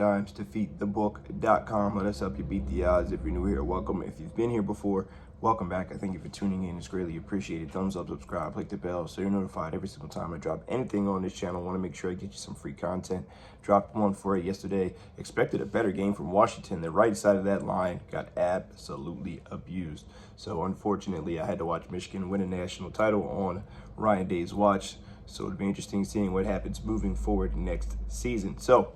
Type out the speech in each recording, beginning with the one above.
Dimes, defeatthebook.com. Let us help you beat the odds. If you're new here, welcome. If you've been here before, welcome back. I thank you for tuning in. It's greatly appreciated. Thumbs up, subscribe, click the bell so you're notified every single time I drop anything on this channel. I want to make sure I get you some free content. Dropped one for it yesterday. Expected a better game from Washington. The right side of that line got absolutely abused. So unfortunately, I had to watch Michigan win a national title on Ryan Day's watch. So it'll be interesting seeing what happens moving forward next season. So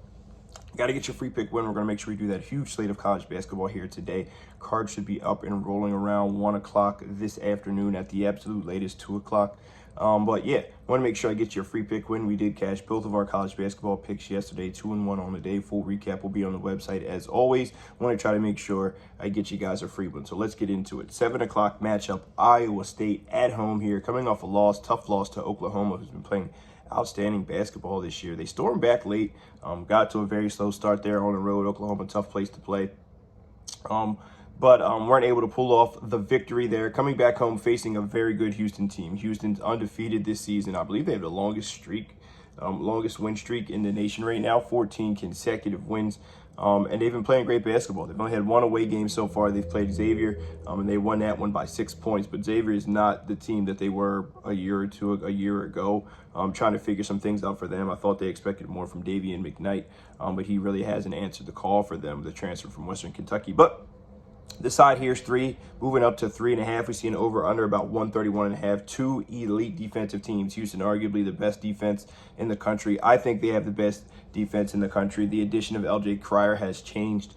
got to get your free pick win. We're going to make sure we do that. Huge slate of college basketball here today. Cards should be up and rolling around 1 o'clock this afternoon at the absolute latest 2 o'clock. But yeah, want to make sure I get your free pick win. We did cash both of our college basketball picks yesterday, 2-1 on the day. Full recap will be on the website as always. Want to try to make sure I get you guys a free one. So let's get into it. 7 o'clock matchup, Iowa State at home here, coming off a loss, tough loss to Oklahoma, who's been playing outstanding basketball this year. They stormed back late, got to a very slow start there on the road. Oklahoma, tough place to play. But weren't able to pull off the victory there. Coming back home, facing a very good Houston team. Houston's undefeated this season. I believe they have the longest win streak in the nation right now, 14 consecutive wins. And they've been playing great basketball. They've only had one away game so far. They've played Xavier, and they won that one by 6 points. But Xavier is not the team that they were a year ago. Trying to figure some things out for them. I thought they expected more from Davian McKnight, but he really hasn't answered the call for them, the transfer from Western Kentucky. But the side here is 3, moving up to 3.5. We see an over-under about 131.5. Two elite defensive teams. Houston, arguably the best defense in the country. I think they have the best defense in the country. The addition of L.J. Cryer has changed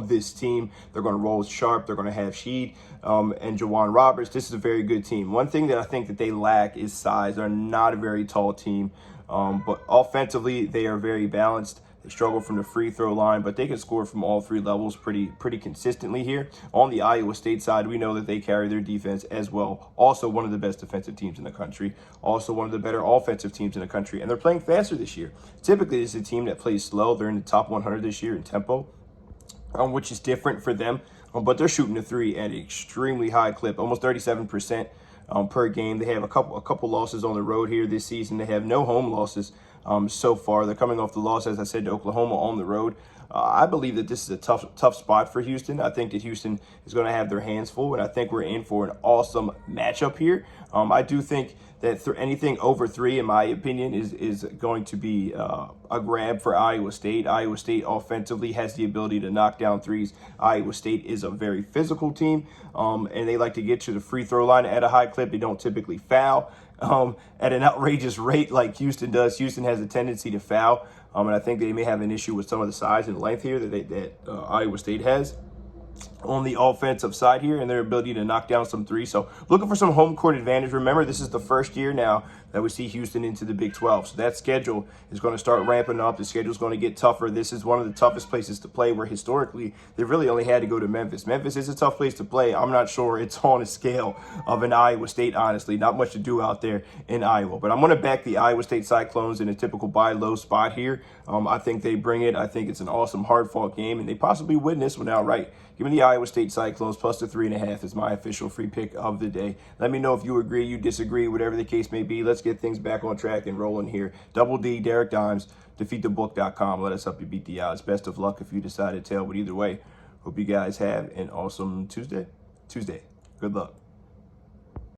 this team. They're going to roll sharp. They're going to have Sheed and Jawan Roberts. This is a very good team. One thing that I think that they lack is size. They're not a very tall team, but offensively, they are very balanced. They struggle from the free throw line, but they can score from all 3 levels pretty consistently here. On the Iowa State side, we know that they carry their defense as well. Also one of the best defensive teams in the country. Also one of the better offensive teams in the country. And they're playing faster this year. Typically, this is a team that plays slow. They're in the top 100 this year in tempo, which is different for them. But they're shooting the 3 at an extremely high clip, almost 37% per game. They have a couple losses on the road here this season. They have no home losses so far. They're coming off the loss, as I said, to Oklahoma on the road. I believe that this is a tough spot for Houston. I think that Houston is going to have their hands full, and I think we're in for an awesome matchup here. I do think that anything over 3, in my opinion, is going to be a grab for Iowa State. Iowa State offensively has the ability to knock down threes. Iowa State is a very physical team, and they like to get to the free throw line at a high clip. They don't typically foul at an outrageous rate like Houston does. Houston has a tendency to foul, and I think they may have an issue with some of the size and length here that Iowa State has on the offensive side here, and their ability to knock down some threes. So looking for some home court advantage. Remember, this is the first year now that we see Houston into the Big 12. So that schedule is going to start ramping up. The schedule is going to get tougher. This is one of the toughest places to play, where historically they've really only had to go to Memphis. Memphis is a tough place to play. I'm not sure it's on a scale of an Iowa State, honestly. Not much to do out there in Iowa. But I'm going to back the Iowa State Cyclones in a typical buy low spot here. I think they bring it. I think it's an awesome, hard-fought game, and they possibly win this one outright. Give me the Iowa State Cyclones plus the 3.5 is my official free pick of the day. Let me know if you agree, you disagree, whatever the case may be. Let's get things back on track and rolling here. Double D, Derek Dimes, defeatthebook.com. Let us help you beat the odds. Best of luck if you decide to tail, but either way, hope you guys have an awesome Tuesday. Good luck.